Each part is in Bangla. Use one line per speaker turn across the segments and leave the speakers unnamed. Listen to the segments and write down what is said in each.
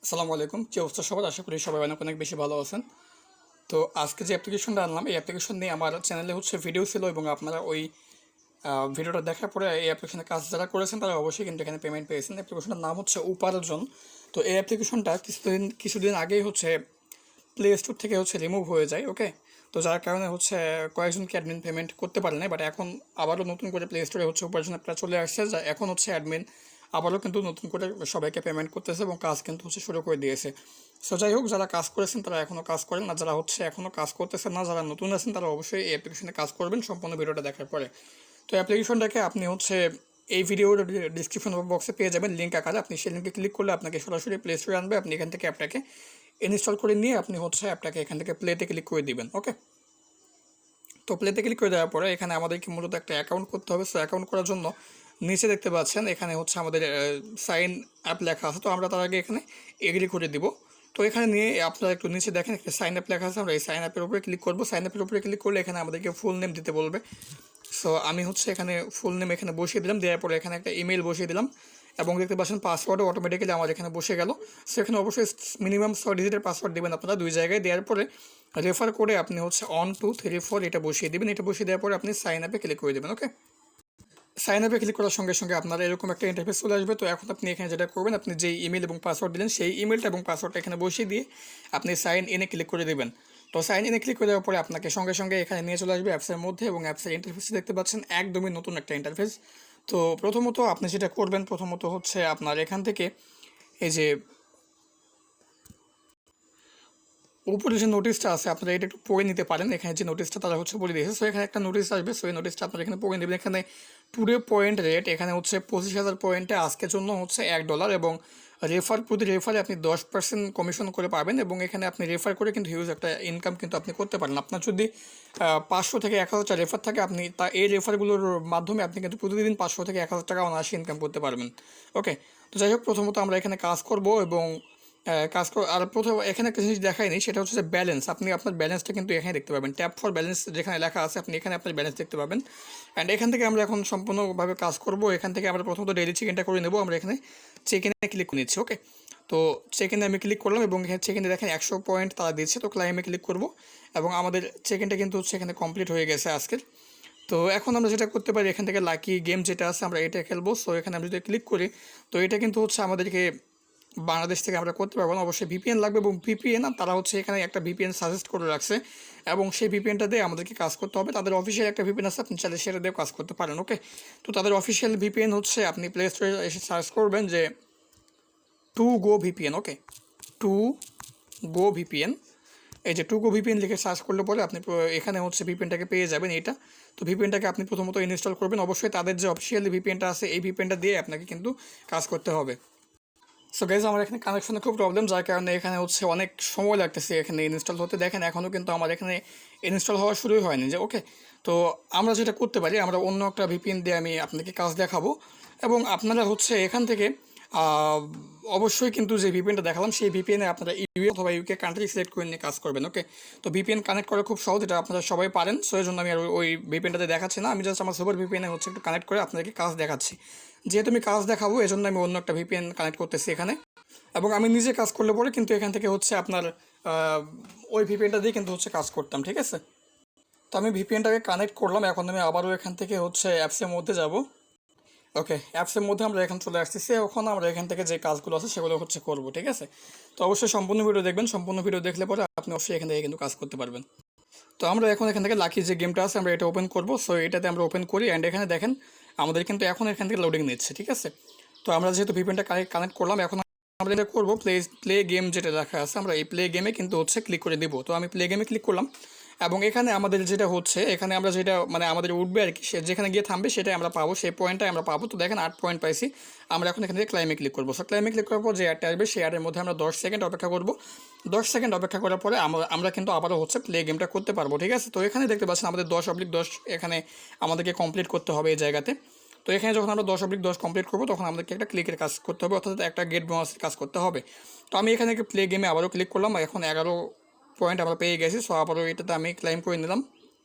আসসালামু আলাইকুম। কি অবস্থা সবার? আশা করি সবাই অনেক অনেক বেশি ভালো আছেন। তো আজকে যে অ্যাপ্লিকেশনটা আনলাম, এই অ্যাপ্লিকেশন নিয়ে আমার চ্যানেলে ভিডিও ছিল এবং আপনারা ওই ভিডিওটা দেখার পরে এই অ্যাপ্লিকেশনের কাজ যারা করেছেন তারা অবশ্যই কিন্তু এখানে পেমেন্ট পেয়েছেন। অ্যাপ্লিকেশনটার নাম উপার্জন। তো এই অ্যাপ্লিকেশনটা কিছুদিন আগেই প্লে স্টোর থেকে রিমুভ হয়ে যায়। ওকে, তো যার কারণে কয়েকজনকে অ্যাডমিন পেমেন্ট করতে পারে না, বাট এখন আবারও নতুন করে প্লে স্টোরে উপার্জন অ্যাপটা চলে আসছে, যা এখন অ্যাডমিন আবারও কিন্তু নতুন করে সবাইকে পেমেন্ট করতেছে এবং কাজ কিন্তু শুরু করে দিয়েছে। সো যাই হোক, যারা কাজ করেছেন তারা এখনও কাজ করেন, না যারা এখনও কাজ করতেছেন না, যারা নতুন আছেন তারা অবশ্যই এই অ্যাপ্লিকেশনে কাজ করবেন সম্পূর্ণ ভিডিওটা দেখার পরে। তো অ্যাপ্লিকেশনটাকে আপনি এই ভিডিওর ডিসক্রিপশন বক্সে পেয়ে যাবেন লিঙ্ক আকারে। আপনি সেই লিঙ্কে ক্লিক করলে আপনাকে সরাসরি প্লে স্টোরে আনবে। আপনি এখান থেকে অ্যাপটাকে ইনস্টল করে নিয়ে আপনি অ্যাপটাকে এখান থেকে প্লেতে ক্লিক করে দিবেন। ওকে, তো প্লেতে ক্লিক করে দেওয়ার পরে এখানে আমাদেরকে মূলত একটা অ্যাকাউন্ট করতে হবে। সো অ্যাকাউন্ট করার জন্য নিচে দেখতে পাচ্ছেন এখানে আমাদের সাইন আপ লেখা আছে। তো আমরা তার আগে এখানে এগ্রি করে দিব। তো এখানে নিয়ে আপনারা একটু নিচে দেখেন একটা সাইন আপ লেখা আছে, আমরা এই সাইন আপের উপরে ক্লিক করবো। সাইন আপের উপরে ক্লিক করলে এখানে আমাদেরকে ফুল নেম দিতে বলবে। সো আমি এখানে ফুল নেম এখানে বসিয়ে দিলাম, দেওয়ার পরে এখানে একটা ইমেল বসিয়ে দিলাম এবং দেখতে পাচ্ছেন পাসওয়ার্ডও অটোমেটিক্যালি আমার এখানে বসে গেল। সো এখানে অবশ্যই মিনিমাম 6 ডিজিটের পাসওয়ার্ড দেবেন আপনারা দুই জায়গায়। দেওয়ার পরে রেফার করে আপনি 1 2 3 4 এটা বসিয়ে দেবেন। এটা বসিয়ে দেওয়ার পরে আপনি সাইন আপে ক্লিক করে দেবেন। ওকে, সাইন আপে ক্লিক করার সঙ্গে সঙ্গে আপনার এরকম একটা ইন্টারফেস চলে আসবে। তো এখন আপনি এখানে যেটা করবেন, আপনি যেই ইমেল এবং পাসওয়ার্ড দিলেন সেই ইমেলটা এবং পাসওয়ার্ডটা এখানে বসিয়ে দিয়ে আপনি সাইন ইনে ক্লিক করে দেবেন। তো সাইন ইনে ক্লিক করে দেওয়ার পরে আপনাকে সঙ্গে সঙ্গে এখানে নিয়ে চলে আসবে অ্যাপসের মধ্যে এবং অ্যাপসের ইন্টারফেস দেখতে পাচ্ছেন একদমই নতুন একটা ইন্টারফেস। তো প্রথমত আপনি যেটা করবেন, আপনার এখান থেকে এই যে উপরে যে নোটিশটা আছে আপনারা এটা একটু পড়ে নিতে পারেন। এখানে যে নোটিশটা তারা বলে দিয়েছে। সো এখানে একটা নোটিশ আসবে, সো এই নোটিশটা আপনারা এখানে পড়ে নেবেন। এখানে পুরো পয়েন্ট রেট এখানে 25,000 পয়েন্টে আজকের জন্য $1 এবং প্রতি রেফারে আপনি 10% কমিশন করে পাবেন এবং এখানে আপনি রেফার করে কিন্তু হিউজ একটা ইনকাম কিন্তু আপনি করতে পারেন। আপনার যদি 500 থেকে 1,000 রেফার থাকে, আপনি এই রেফারগুলোর মাধ্যমে আপনি কিন্তু প্রতিদিন 500 থেকে 1,000 টাকা অনায়াসে ইনকাম করতে পারবেন। ওকে, তো যাই হোক, প্রথমত আমরা এখানে কাজ করব এবং আর প্রথম এখানে একটা জিনিস দেখায়নি, সেটা যে ব্যালেন্স। আপনি আপনার ব্যালেন্সটা কিন্তু এখানে দেখতে পাবেন, ট্যাপ ফর ব্যালেন্স যেখানে লেখা আছে আপনি এখানে আপনার ব্যালেন্স দেখতে পাবেন। অ্যান্ড এখান থেকে আমরা এখন সম্পূর্ণভাবে কাজ করব। এখান থেকে আমরা প্রথমত ডেইলি চেক-ইনটা করে নেব। আমরা এখানে চেক ইনে ক্লিক করে নিচ্ছি। ওকে, তো চেক ইনে আমি ক্লিক করলাম এবং এখানে চেক ইনে দেখেন 100 পয়েন্ট তারা দিচ্ছে। তো ক্লাইমে ক্লিক করব এবং আমাদের চেক ইনটা কিন্তু এখানে কমপ্লিট হয়ে গেছে আজকের। তো এখন আমরা যেটা করতে পারি, এখান থেকে লাকি গেম যেটা আছে আমরা এটা খেলবো। সো এখানে আমরা যদি ক্লিক করি তো এটা কিন্তু আমাদেরকে বাংলাদেশ থেকে আমরা করতে পারবো না, অবশ্যই ভিপিএন লাগবে এবং ভিপিএন তারা এখানে একটা ভিপিএন সাজেস্ট করে রাখছে এবং সেই ভিপিএনটা দিয়ে আমাদেরকে কাজ করতে হবে। তাদের অফিসিয়াল একটা ভিপিএন আছে, আপনি চাইলে সেটা দিয়ে কাজ করতে পারেন। ওকে, তো তাদের অফিসিয়াল ভিপিএন আপনি প্লে স্টোরে এসে সার্চ করবেন যে to go VPN. Okay, to go VPN, এই যে টু গো ভিপিএন লিখে সার্চ করলে পরে আপনি এখানে ভিপিএনটাকে পেয়ে যাবেন এইটা। তো ভিপিএনটাকে আপনি প্রথমত ইনস্টল করবেন। অবশ্যই তাদের যে অফিসিয়াল ভিপিএনটা আছে এই ভিপিএনটা দিয়ে আপনাকে কিন্তু কাজ করতে হবে। সো গাইজ, আমার এখানে কানেকশনে খুব প্রবলেম, যার কারণে এখানে অনেক সময় লাগতেছে এখানে ইনস্টল হতে। দেখেন এখনও কিন্তু আমার এখানে ইনস্টল হওয়া শুরুই হয়নি। যে ওকে, তো আমরা যেটা করতে পারি, আমরা অন্য একটা ভিপিএন দিয়ে আমি আপনাকে কাজ দেখাবো এবং আপনারা এখান থেকে অবশ্যই কিন্তু যে ভিপিএনটা দেখালাম সেই ভিপিএনে আপনারা ইউ অথবা ইউকে কান্ট্রি সিলেক্ট করে নিয়ে কাজ করবেন। ওকে, তো ভিপিএন কানেক্ট করা খুব সহজ, এটা আপনারা সবাই পারেন। সো এই জন্য আমি আর ওই ভিপিএনটাতে দেখাচ্ছি না, আমি জাস্ট আমার সুপার ভিপিএনে একটু কানেক্ট করে আপনাদেরকে কাজ দেখাচ্ছি। যেহেতু আমি কাজ দেখাবো এজন্য আমি অন্য একটা ভিপিএন কানেক্ট করতেছি এখানে এবং আমি নিজে কাজ করলে পরে কিন্তু এখান থেকে আপনার ওই ভিপিএনটা দিয়ে কিন্তু কাজ করতাম। ঠিক আছে, তো আমি ভিপিএনটাকে কানেক্ট করলাম। এখন আমি আবারও এখান থেকে অ্যাপসের মধ্যে যাব। ওকে, অ্যাপসের মধ্যে আমরা এখন চলে আসতেছি। এখন আমরা এখান থেকে যে কাজগুলো আছে সেগুলো করবো। ঠিক আছে, তো অবশ্যই সম্পূর্ণ ভিডিও দেখবেন। সম্পূর্ণ ভিডিও দেখলে পরে আপনি অবশ্যই এখান থেকে কিন্তু কাজ করতে পারবেন। তো আমরা এখন এখান থেকে লাকি যে গেমটা আছে আমরা এটা ওপেন করবো। সো এটাতে আমরা ওপেন করি অ্যান্ড এখানে দেখেন আমাদের কিন্তু এখন এখান থেকে লোডিং নিচ্ছে। ঠিক আছে, তো আমরা যেহেতু ভিপিএনটা কানেক্ট করলাম, এখন আমরা এটা করবো প্লে গেম যেটা লেখা আছে আমরা এই প্লে গেমে কিন্তু ক্লিক করে দিব। তো আমি প্লে গেমে ক্লিক করলাম এবং এখানে আমাদের যেটা এখানে আমরা যেটা আমাদের উঠবে আর কি, সে যেখানে গিয়ে থামবে সেটাই আমরা পাবো, সেই পয়েন্টটাই আমরা পাবো। তো দেখেন 8 পয়েন্ট পাইছি। আমরা এখন এখান থেকে ক্লাইমে ক্লিক করবো। সো ক্লাইমে ক্লিক করার পর যে অ্যাডটা আসবে সেই অ্যাডের মধ্যে আমরা 10 সেকেন্ড অপেক্ষা করবো। 10 সেকেন্ড অপেক্ষা করার পরে আমরা কিন্তু আবারও প্লে গেমটা করতে পারবো। ঠিক আছে, তো এখানে দেখতে পাচ্ছেন আমাদের 10/10 এখানে আমাদেরকে কমপ্লিট করতে হবে এই জায়গাতে। তো এখানে যখন আমরা 10/10 কমপ্লিট করবো তখন আমাদেরকে একটা ক্লিকের কাজ করতে হবে, অর্থাৎ একটা গেট বোনাসের কাজ করতে হবে। তো আমি এখানে প্লে গেমে আবারও ক্লিক করলাম। এখন 11 পয়েন্ট আমরা পেয়ে গেছি। সো আবারও এটাতে আমি ক্লাইম করে নিলাম।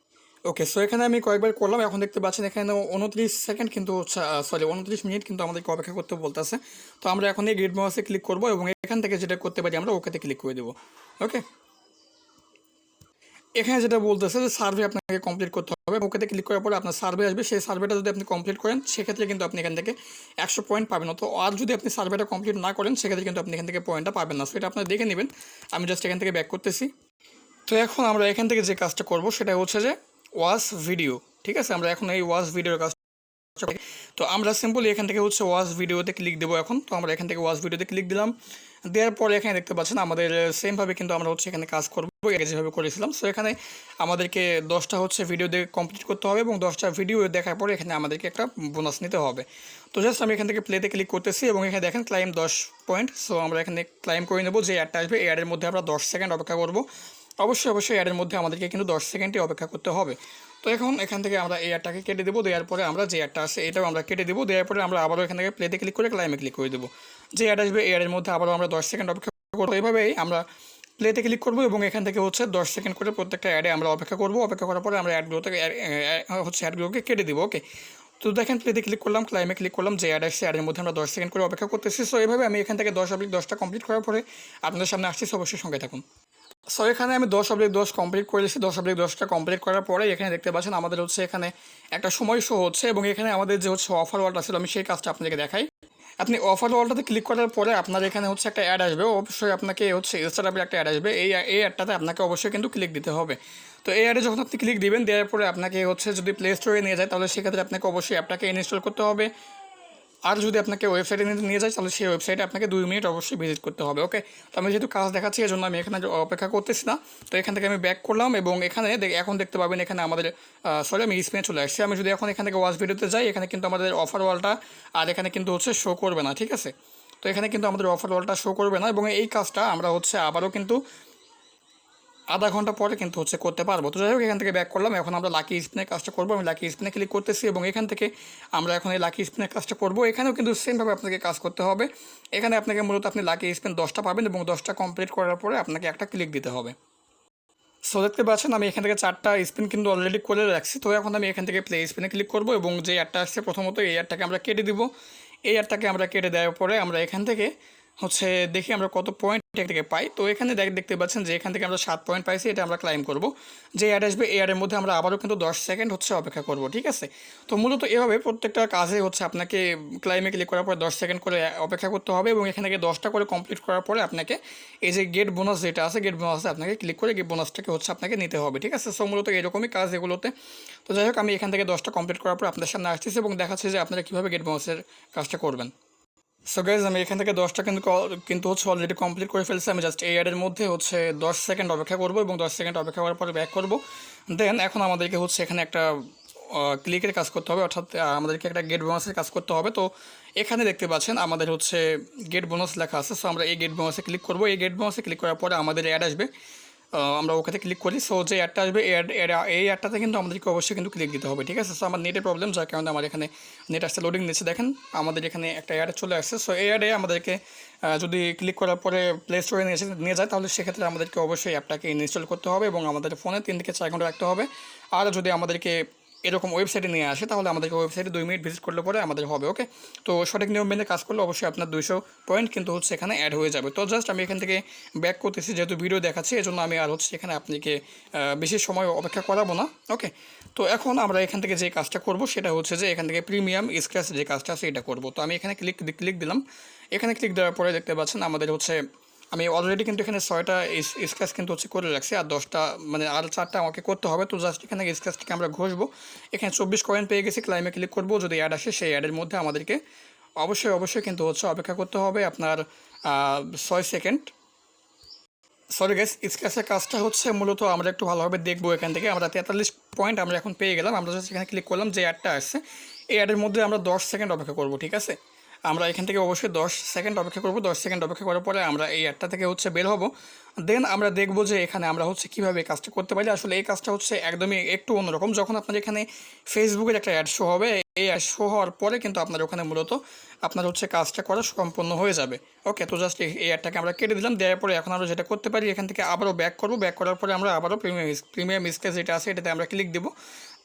ওকে, সো এখানে আমি কয়েকবার করলাম, এখন দেখতে পাচ্ছেন এখানে 29 সেকেন্ড কিন্তু হচ্ছে, সরি 29 মিনিট কিন্তু আমাদেরকে অপেক্ষা করতে বলতেছে। তো আমরা এখন এই গ্রিড মাউসে ক্লিক করবো এবং এখান থেকে যেটা করতে পারি আমরা ওকেতে ক্লিক করে দেবো। ওকে, এখানে যেটা বলতেছে যে সার্ভে আপনাকে কমপ্লিট করতে হবে, ওকেতে ক্লিক করার পরে আপনার সার্ভে আসবে, সেই সার্ভেটা যদি আপনি কমপ্লিট করেন সেক্ষেত্রে কিন্তু আপনি এখান থেকে 100 পয়েন্ট পাবেন। তো আর যদি আপনি সার্ভেটা কমপ্লিট না করেন সেক্ষেত্রে কিন্তু আপনি এখান থেকে পয়েন্টটা পাবেন না। সো এটা আপনারা দেখে নেবেন। আমি জাস্ট এখান থেকে ব্যাক করতেছি। তো এখন আমরা এখান থেকে যে কাজটা করব সেটা হচ্ছে যে ওয়াচ ভিডিও। ঠিক আছে, আমরা এখন এই ওয়াচ ভিডিওর কাজ। তো আমরা সিম্পলি এখান থেকে হচ্ছে ওয়াচ ভিডিওতে ক্লিক দেবো এখন। তো আমরা এখান থেকে ওয়াচ ভিডিওতে ক্লিক দিলাম, দেওয়ার পরে এখানে দেখতে পাচ্ছেন আমাদের সেমভাবে কিন্তু আমরা হচ্ছে এখানে কাজ করবো যেভাবে করেছিলাম। সো এখানে আমাদেরকে 10টা হচ্ছে ভিডিও দিয়ে কমপ্লিট করতে হবে এবং 10টা ভিডিও দেখার পরে এখানে আমাদেরকে একটা বোনাস নিতে হবে। তো জাস্ট আমি এখান থেকে প্লেতে ক্লিক করতেছি এবং এখানে দেখেন ক্লাইম 10 পয়েন্ট। সো আমরা এখানে ক্লাইম করে নেবো। যে অ্যাডটা আসবে এই অ্যাডের মধ্যে আমরা 10 সেকেন্ড অপেক্ষা করবো। অবশ্যই অ্যাডের মধ্যে আমাদেরকে কিন্তু 10 সেকেন্ডই অপেক্ষা করতে হবে। তো এখন এখান থেকে আমরা এই অ্যাডটাকে কেটে দেবো, দেওয়ার পরে আমরা যে অ্যাডটা আছে এটাও আমরা কেটে দেবো, দেওয়ার পরে আমরা আবারও এখান থেকে প্লেতে ক্লিক করে ক্লাইমে ক্লিক করে দেবো। যে অ্যাড আসবে এই অ্যাডের মধ্যে আবারও আমরা 10 সেকেন্ড অপেক্ষা করবো। এভাবেই আমরা প্লেতে ক্লিক করবো এবং এখান থেকে হচ্ছে 10 সেকেন্ড করে প্রত্যেকটা অ্যাডে আমরা অপেক্ষা করবো। অপেক্ষা করার পরে আমরা অ্যাডগুলোকে কেটে দেবো। ওকে, তো দেখেন প্লেতে ক্লিক করলাম, ক্লাইমে ক্লিক করলাম, যে অ্যাড আসছে অ্যাডের মধ্যে আমরা 10 সেকেন্ড করে অপেক্ষা করতেছি। সো এইভাবে আমি এখান থেকে 10/10টা কমপ্লিট করার পরে আপনাদের সামনে আসছি। অবশ্যই সঙ্গে থাকুন। সো এখানে আমি 10/10 কমপ্লিট করেছি। 10/10টা কমপ্লিট করার পরে এখানে দেখতে পাচ্ছেন আমাদের হচ্ছে এখানে একটা সময় শো হচ্ছে এবং এখানে আমাদের যে হচ্ছে অফার ওয়ালটা ছিল আমি সেই কাজটা আপনাদেরকে দেখাই। আপনি অফার ওয়ালটাতে ক্লিক করার পরে আপনার এখানে হচ্ছে একটা অ্যাড আসবে, অবশ্যই আপনাকে হচ্ছে স্টার্টআপের একটা অ্যাড আসবে। এই অ্যাডটাতে আপনাকে অবশ্যই কিন্তু ক্লিক দিতে হবে। তো এই অ্যাডে যখন আপনি ক্লিক দিবেন, দেওয়ার পরে আপনাকে হচ্ছে যদি প্লে স্টোরে নিয়ে যায় তাহলে সেক্ষেত্রে আপনাকে অবশ্যই অ্যাপটাকে ইনস্টল করতে হবে। আর যদি আপনাকে ওয়েবসাইটে নিয়ে যায় তাহলে সেই ওয়েবসাইটে আপনাকে 2 মিনিট অবশ্যই ভিজিট করতে হবে। ওকে, তো আমি যেহেতু কাজ দেখাচ্ছি এই জন্য আমি এখানে অপেক্ষা করতেছি না। তো এখান থেকে আমি ব্যাক করলাম এবং এখানে এখন দেখতে পাবেন এখানে আমাদের সরি আমি স্ক্রিনে চলে আসছি। আমি যদি এখন এখান থেকে ওয়াচ ভিডিওতে যাই এখানে কিন্তু আমাদের অফার ওয়ালটা আর এখানে কিন্তু হচ্ছে শো করবে না। ঠিক আছে, তো এখানে কিন্তু আমাদের অফার ওয়ালটা শো করবে না এবং এই কাজটা আমরা হচ্ছে আবারও কিন্তু আধা ঘন্টা পরে কিন্তু হচ্ছে করতে পারবো। তো যাই হোক, এখান থেকে ব্যাক করলাম। এখন আমরা লাকি স্পিনের কাজটা করবো। আমি লাকি স্পিনে ক্লিক করতেছি এবং এখান থেকে আমরা এখন এই লাকি স্পিনের কাজটা করবো। এখানেও কিন্তু সেমভাবে আপনাকে কাজ করতে হবে। এখানে আপনাকে মূলত আপনি লাকি স্পিন 10টা পাবেন এবং 10টা কমপ্লিট করার পরে আপনাকে একটা ক্লিক দিতে হবে। সো দেখতে পাচ্ছেন আমি এখান থেকে 4টা স্পিন কিন্তু অলরেডি করে রাখছি। তো এখন আমি এখান থেকে প্লে স্পিনে ক্লিক করবো এবং যে অ্যাডটা আসছে প্রথমত এই অ্যাডটাকে আমরা কেটে দিব। এই অ্যাডটাকে আমরা কেটে দেওয়ার পরে আমরা এখান থেকে হচ্ছে দেখি আমরা কত পয়েন্ট থেকে পাই। তো এখানে দেখতে পাচ্ছেন যে এখান থেকে আমরা 7 পয়েন্ট পাইছি, এটা আমরা ক্লাইম করব। যে অ্যাড আসবে এই অ্যাডের মধ্যে আমরা আবারও কিন্তু 10 সেকেন্ড হচ্ছে অপেক্ষা করব। ঠিক আছে, তো মূলত এভাবে প্রত্যেকটা কাজে হচ্ছে আপনাকে ক্লাইমে ক্লিক করার পরে 10 সেকেন্ড করে অপেক্ষা করতে হবে এবং এখান থেকে 10টা করে কমপ্লিট করার পরে আপনাকে এই যে গেট বোনাস যেটা আছে গেট বোনাসে আপনাকে ক্লিক করে গেট বোনাসটাকে হচ্ছে আপনাকে নিতে হবে। ঠিক আছে, সো মূলত এরকমই কাজ এগুলোতে। তো যাই হোক, আমি এখান থেকে 10টা কমপ্লিট করার পর আপনাদের সামনে আসতেছি এবং দেখাচ্ছি যে আপনারা কীভাবে গেট বোনাসের কাজটা করবেন। সো গাইজ আমি এখান থেকে 10টা কিন্তু হচ্ছে অলরেডি কমপ্লিট করে ফেলছি। আমি জাস্ট এই অ্যাডের মধ্যে হচ্ছে 10 সেকেন্ড অপেক্ষা করবো এবং 10 সেকেন্ড অপেক্ষা করার পরে ব্যাক করবো। দেন এখন আমাদেরকে হচ্ছে এখানে একটা ক্লিকের কাজ করতে হবে, অর্থাৎ আমাদেরকে একটা গেট বোনাসের কাজ করতে হবে। তো এখানে দেখতে পাচ্ছেন আমাদের হচ্ছে গেট বোনাস লেখা আছে। সো আমরা এই গেট বোনাসে ক্লিক করবো। এই গেট বোনাসে ক্লিক করার পরে আমাদের অ্যাড আসবে, আমরা ওখানে ক্লিক করি। সো যে অ্যাডটা আসবে এই অ্যাডটাতে কিন্তু আমাদেরকে অবশ্যই কিন্তু ক্লিক দিতে হবে। ঠিক আছে, সো আমার নেটের প্রবলেম যার কারণে আমার এখানে নেট আসতে লোডিং নিচ্ছে। দেখেন আমাদের এখানে একটা অ্যাড চলে আসছে। সো এই অ্যাডে আমাদেরকে যদি ক্লিক করার পরে প্লে স্টোরে নিয়ে যায় তাহলে সেক্ষেত্রে আমাদেরকে অবশ্যই অ্যাপটাকে ইনস্টল করতে হবে এবং আমাদের ফোনে 3 থেকে 4 ঘন্টা রাখতে হবে। আর যদি আমাদেরকে এরকম ওয়েবসাইটে নিয়ে আসে তাহলে আমাদেরকে ওয়েবসাইটে 2 মিনিট ভিজিট করলে পরে আমাদের হবে। ওকে, তো সঠিক নিয়ম মেনে কাজ করলে অবশ্যই আপনার 200 পয়েন্ট কিন্তু হচ্ছে এখানে অ্যাড হয়ে যাবে। তো জাস্ট আমি এখান থেকে ব্যাক করতেছি, যেহেতু ভিডিও দেখাচ্ছি এজন্য আমি আর হচ্ছে এখানে আপনাকে বেশি সময় অপেক্ষা করাবো না। ওকে, তো এখন আমরা এখান থেকে যে কাজটা করব সেটা হচ্ছে যে এখান থেকে প্রিমিয়াম স্ক্র্যাচ যে কাজটা আছে এটা করব। তো আমি এখানে ক্লিক দিলাম। এখানে ক্লিক দেওয়ার পরে দেখতে পাচ্ছেন আমাদের হচ্ছে আমি অলরেডি কিন্তু এখানে 6টা স্ক্র্যাচ কিন্তু হচ্ছে করে রাখছি আর 10টা মানে আর 4টা আমাকে করতে হবে। তো জাস্ট এখানে স্ক্র্যাচটাকে আমরা ঘষবো। এখানে 24 কয়েন পেয়ে গেছি, ক্লাইমে ক্লিক করবো। যদি অ্যাড আসে সেই অ্যাডের মধ্যে আমাদেরকে অবশ্যই কিন্তু হচ্ছে অপেক্ষা করতে হবে আপনার 6 সেকেন্ড। সরি গাইস, স্ক্র্যাচের কাজটা হচ্ছে মূলত আমরা একটু ভালোভাবে দেখবো। এখান থেকে আমরা 43 পয়েন্ট আমরা এখন পেয়ে গেলাম। আমরা জাস্ট এখানে ক্লিক করলাম, যে অ্যাডটা আসছে এই অ্যাডের মধ্যে আমরা 10 সেকেন্ড অপেক্ষা করবো। ঠিক আছে, আমরা এখান থেকে অবশ্যই 10 সেকেন্ড অপেক্ষা করব। 10 সেকেন্ড অপেক্ষা করার পরে আমরা এই অ্যাডটা থেকে হচ্ছে বের হব। দেন আমরা দেখব যে এখানে আমরা হচ্ছে কীভাবে এই কাজটা করতে পারি। আসলে এই কাজটা হচ্ছে একদমই একটু অন্যরকম। যখন আপনার এখানে ফেসবুকের একটা অ্যাড শো হবে, এই অ্যাড শো হওয়ার পরে কিন্তু আপনার ওখানে মূলত আপনার হচ্ছে কাজটা করা সম্পন্ন হয়ে যাবে। ওকে, তো জাস্ট এই অ্যাডটাকে আমরা কেটে দিলাম। দেওয়ার পরে এখন আমরা যেটা করতে পারি, এখান থেকে আবারও ব্যাক করব। ব্যাক করার পরে আমরা আবারও প্রিমিয়াম স্কেচ যেটা আছে এটাতে আমরা ক্লিক দেবো।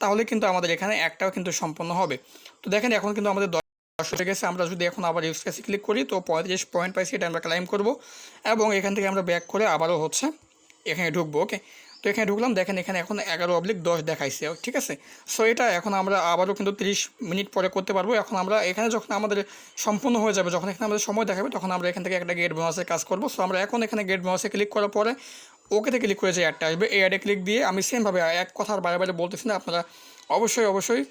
তাহলে কিন্তু আমাদের এখানে একটাও কিন্তু সম্পন্ন হবে। তো দেখেন এখন কিন্তু আমাদের 10 হয়ে গেছে। আমরা যদি এখন আবার ইউজ কেসে ক্লিক করি তো 35 পয়েন্ট পাইছি, এটা আমরা ক্লাইম করব এবং এখান থেকে আমরা ব্যাক করে আবারও হচ্ছে এখানে ঢুকবো। ওকে, তো এখানে ঢুকলাম। দেখেন এখানে এখন 11/10 দেখাইছে, ঠিক আছে। সো এটা এখন আমরা আবারও কিন্তু 30 মিনিট পরে করতে পারবো। এখন আমরা এখানে যখন আমাদের সম্পূর্ণ হয়ে যাবে, যখন এখানে আমাদের সময় দেখাবে, তখন আমরা এখান থেকে একটা গেট বোনাসের কাজ করবো। সো আমরা এখন এখানে গেট বোনাসে ক্লিক করার পরে ওকেতে ক্লিক করে যে অ্যাডটা আসবে, এই অ্যাডে ক্লিক দিয়ে আমি সেমভাবে এক কথা আর বারে বলতেছি না, আপনারা অবশ্যই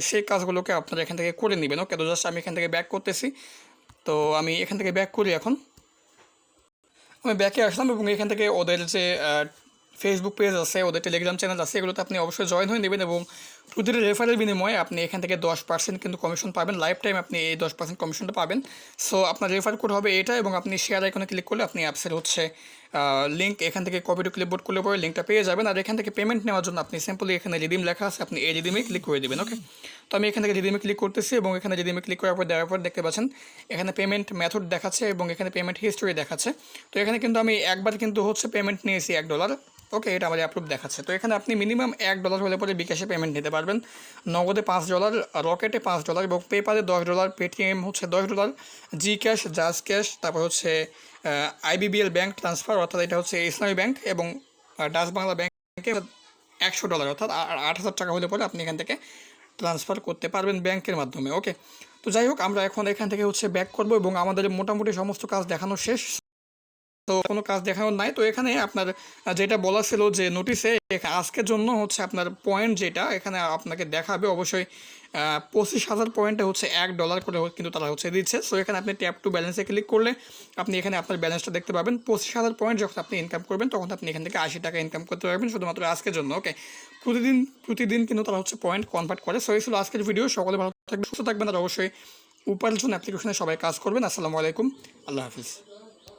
সেই কাজগুলোকে আপনারা এখান থেকে করে নেবেন। ওকে, তো জাস্ট আমি এখান থেকে ব্যাক করতেছি। তো আমি এখান থেকে ব্যাক করি। এখন আমি ব্যাকে আসলাম এবং এখান থেকে ওদের যে ফেসবুক পেজ আছে, ওদের টেলিগ্রাম চ্যানেল আছে, এগুলোতে আপনি অবশ্যই জয়েন হয়ে নেবেন এবং প্রতিটি রেফারের বিনিময়ে আপনি এখান থেকে 10% কিন্তু কমিশন পাবেন। লাইফ টাইম আপনি এই 10% কমিশনটা পাবেন। সো আপনার রেফার কোড হবে এটা এবং আপনি শেয়ার আইকনে ক্লিক করলে আপনি অ্যাপসের হচ্ছে লিঙ্ক এখান থেকে কপি টু ক্লিপবোর্ড করলে পরে লিঙ্কটা পেয়ে যাবেন। আর এখান থেকে পেমেন্ট নেওয়ার জন্য আপনি সিম্পলি এখানে রিডিম লেখা আছে, আপনি এই রিডিমে ক্লিক করে দেবেন। ওকে, তো আমি এখান থেকে রিডিমে ক্লিক করতেছি এবং এখানে রিডিমে ক্লিক করার পর দেওয়ার পর দেখতে পাচ্ছেন এখানে পেমেন্ট মেথড দেখাচ্ছে এবং এখানে পেমেন্ট হিস্ট্রি দেখাচ্ছে। তো এখানে কিন্তু আমি একবার কিন্তু হচ্ছে পেমেন্ট নিয়েছি $1। ওকে, এটা আমার অ্যাপ্রুভ দেখাচ্ছে। তো এখানে আপনি মিনিমাম $1 হলে পরে বিকাশে পেমেন্ট নিতে পারবেন, নগদে $5, রকেটে $5 এবং পেপালে $10, পেটিএম হচ্ছে $10, জি ক্যাশ, জাজ ক্যাশ, তারপর হচ্ছে IBBL ব্যাঙ্ক ট্রান্সফার অর্থাৎ এটা হচ্ছে ইসলামী ব্যাঙ্ক এবং ডাচ বাংলা ব্যাঙ্কে $100 অর্থাৎ 8,000 টাকা হলে পরে আপনি এখান থেকে ট্রান্সফার করতে পারবেন ব্যাংকের মাধ্যমে। ওকে, তো যাই হোক আমরা এখন এখান থেকে হচ্ছে ব্যাক করবো এবং আমাদের মোটামুটি সমস্ত কাজ দেখানো শেষ। তো কোনো কাজ দেখানোর নাই। তো এখানে আপনার যেটা বলা ছিল যে নোটিশে আজকের জন্য হচ্ছে আপনার পয়েন্ট যেটা এখানে আপনাকে দেখাবে, অবশ্যই 25,000 পয়েন্টে হচ্ছে $1 করে কিন্তু তারা হচ্ছে দিচ্ছে। সো এখানে আপনি ট্যাপ টু ব্যালেন্সে ক্লিক করলে আপনি এখানে আপনার ব্যালেন্সটা দেখতে পাবেন। 25,000 পয়েন্ট যখন আপনি ইনকাম করবেন তখন আপনি এখান থেকে $80 ইনকাম করতে পারবেন শুধুমাত্র আজকের জন্য। ওকে, প্রতিদিন কিন্তু তারা হচ্ছে পয়েন্ট কনভার্ট করে। সো এই ছিল আজকের ভিডিও। সকলে ভালো থাকবেন, সুস্থ থাকবেন আর অবশ্যই উপার্জন অ্যাপ্লিকেশনে সবাই কাজ করবেন। আসসালামু আলাইকুম, আল্লাহ হাফিজ।